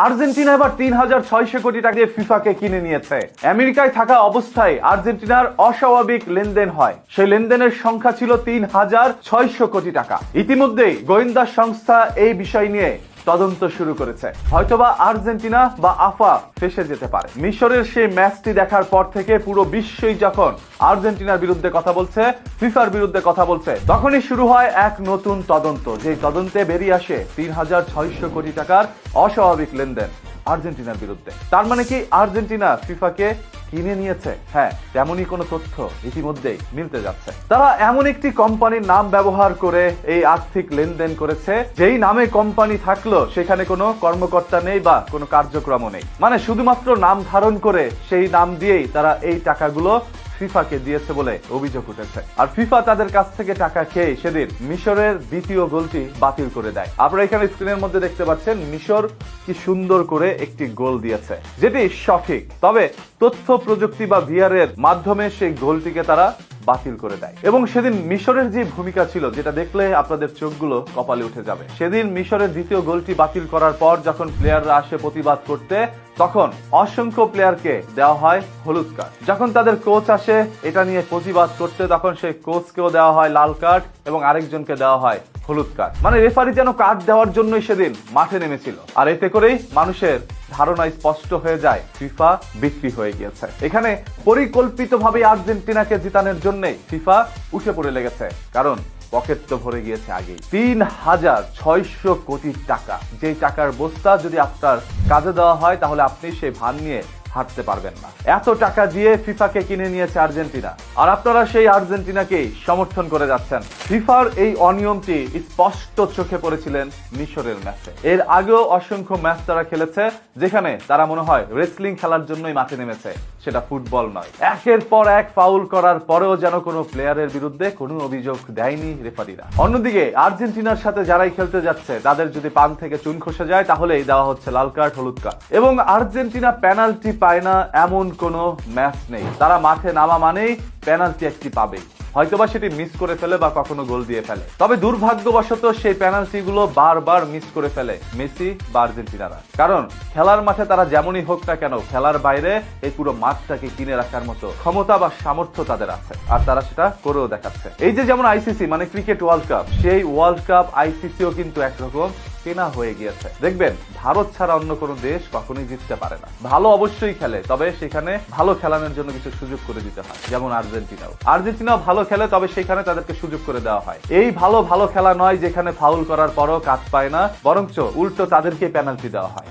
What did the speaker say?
Argentina এবার ৩,৬০০ কোটি টাকা দিয়ে ফিফাকে কিনে নিয়েছে। আমেরিকায় থাকা অবস্থায় আর্জেন্টিনার অস্বাভাবিক লেনদেন হয়। সেই লেনদেনের সংখ্যা ছিল ৩,৬০০ কোটি টাকা। ইতিমধ্যেই গোয়েন্দা সংস্থা এই বিষয় নিয়ে তদন্ত শুরু করেছে। হয়তোবা আর্জেন্টিনা বা আফা ফেসে যেতে পারে। মিশরের সেই ম্যাচটি দেখার পর থেকে পুরো বিশ্বই যখন আর্জেন্টিনার বিরুদ্ধে কথা বলছে, ফিফার বিরুদ্ধে কথা বলছে, তখনই শুরু হয় এক নতুন তদন্ত। যে তদন্তে বেরিয়ে আসে ৩,৬০০ কোটি টাকার অস্বাভাবিক লেনদেন আর্জেন্টিনার বিরুদ্ধে। তার মানে কি আর্জেন্টিনা ফিফাকে কিনে নিয়েছে? হ্যাঁ, তেমনই কোনো তথ্য ইতিমধ্যেই মিলতে যাচ্ছে। তারা এমন একটি কোম্পানির নাম ব্যবহার করে এই আর্থিক লেনদেন করেছে, যেই নামে কোম্পানি থাকলো সেখানে কোনো কর্মকর্তা নেই বা কোনো কার্যক্রমও নেই। মানে শুধুমাত্র নাম ধারণ করে সেই নাম দিয়েই তারা এই টাকাগুলো ফিফাকে দিয়েছে বলে অভিযোগ উঠেছে। আর ফিফা তাদের কাছ থেকে টাকা খেয়ে সেদিন মিশরের দ্বিতীয় গোলটি বাতিল করে দেয়। আপনারা এখানে স্ক্রিনের মধ্যে দেখতে পাচ্ছেন মিশর কি সুন্দর করে একটি গোল দিয়েছে, যেটি সঠিক। তবে তথ্য প্রযুক্তি বা ভিআর এর মাধ্যমে সেই গোলটিকে তারা বাতিল করে দেয়। এবং সেদিন মিশরের যে ভূমিকা ছিল, যেটা দেখলে আপনাদের চোখগুলো কপালে উঠে যাবে। সেদিন মিশরের দ্বিতীয় গোলটি বাতিল করার পর যখন প্লেয়াররা আসে প্রতিবাদ করতে, তখন অসংখ্য প্লেয়ারকে দেওয়া হয় হলুদ কার্ড। যখন তাদের কোচ আসে এটা নিয়ে প্রতিবাদ করতে, তখন সেই কোচকেও দেওয়া হয় লাল কার্ড এবং আরেকজনকে দেওয়া হয় হলুদ কার্ড। মানে রেফারি যেন কার্ড দেওয়ার জন্যই সেদিন মাঠে নেমেছিল। আর এতে করেই মানুষের ধারণা স্পষ্ট হয়ে যায় ফিফা বিক্রি হয়ে গিয়েছে। এখানে পরিকল্পিতভাবে আর্জেন্টিনাকে জিতানোর জন্য ফিফা উঠে পড়ে লেগেছে, কারণ পকেট তো ভরে গিয়েছে আগেই। ৩,৬০০ কোটি টাকা, যেই টাকার বস্তা যদি আপনার কাজে দেওয়া হয় তাহলে আপনি সেই ভান নিয়ে হাঁটতে পারবেন না। এত টাকা দিয়ে ফিফাকে কিনে নিয়েছে আর্জেন্টিনা, আর আপনারা সেই আর্জেন্টিনাকেই সমর্থন করে যাচ্ছেন। ফিফার এই অনিয়মটি স্পষ্ট চোখে পড়েছিলেন মিশরের ম্যাচে। এর আগেও অসংখ্য ম্যাচ তারা খেলেছে যেখানে তারা মনে হয় রেসলিং খেলার জন্যই মাঠে নেমেছে, সেটা ফুটবল নয়। একের পর এক ফাউল করার পরেও যেন কোনো প্লেয়ারের বিরুদ্ধে কোনো অভিযোগ দেয়নি রেফারিরা। অন্যদিকে আর্জেন্টিনার সাথে যারাই খেলতে যাচ্ছে তাদের যদি পান থেকে চুন খসে যায় তাহলেই দেওয়া হচ্ছে লাল কার্ড, হলুদ কার্ড। এবং আর্জেন্টিনা পেনাল্টি পায় না এমন কোনো ম্যাচ নেই। তারা মাঠে নামা মানেই পেনাল্টি একটি পাবেই, হয়তোবা সেটি মিস করে ফেলে বা কখনো গোল দিয়ে ফেলে। তবে দুর্ভাগ্যবশত সেই পেনাল্টি গুলো বারবার মিস করে ফেলে মেসি বা আর্জেন্টিনারা। কারণ খেলার মাঠে তারা যেমনই হোক না কেন, খেলার বাইরে এই পুরো মাঠটাকে কিনে রাখার মতো ক্ষমতা বা সামর্থ্য তাদের আছে, আর তারা সেটা করেও দেখাচ্ছে। এই যে যেমন আইসিসি মানে ক্রিকেট ওয়ার্ল্ড কাপ, সেই ওয়ার্ল্ড কাপ আইসিসিও কিন্তু একরকম কেনা হয়ে গিয়েছে। দেখবেন ভারত ছাড়া অন্য কোনো দেশ কখনোই জিততে পারে না। ভালো অবশ্যই খেলে, তবে সেখানে ভালো খেলানোর জন্য কিছু সুযোগ করে দিতে হয়। যেমন আর্জেন্টিনাও ভালো খেলে, তবে সেখানে তাদেরকে সুযোগ করে দেওয়া হয়। এই ভালো খেলা নয় যেখানে ফাউল করার পরও কাজ পায় না, বরঞ্চ উল্টো তাদেরকে পেনাল্টি দেওয়া হয়।